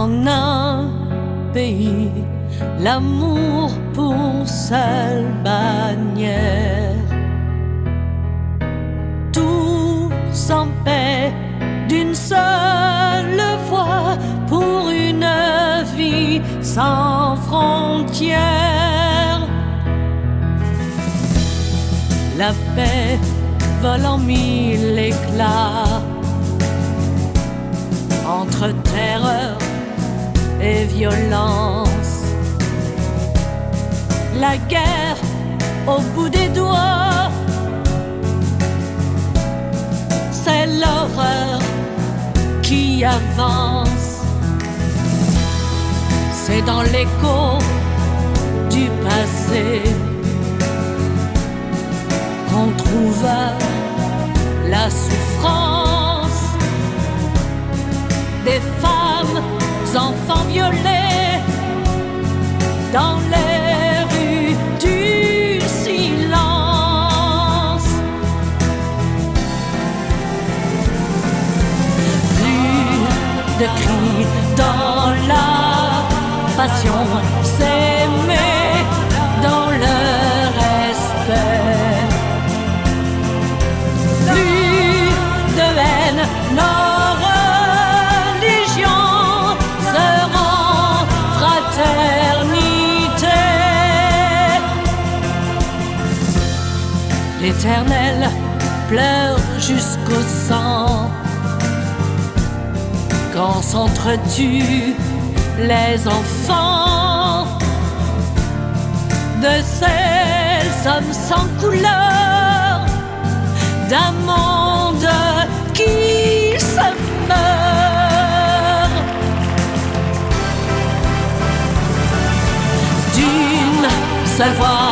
En un pays, l'amour pour seule bannière. Tous en paix d'une seule voix pour une vie sans frontières. La paix vole en mille éclats entre terreur et violence. La guerre au bout des doigts, c'est l'horreur qui avance. C'est dans l'écho du passé qu'on trouve la souffrance des femmes, enfants violés dans les rues du silence. Plus de cris dans la passion, s'aimer dans le respect. Plus de haine, nos religions seront fraternité. L'Éternel pleure jusqu'au sang quand s'entretuent les enfants de ces hommes sans couleur, d'un monde qui se meurt. D'une seule voix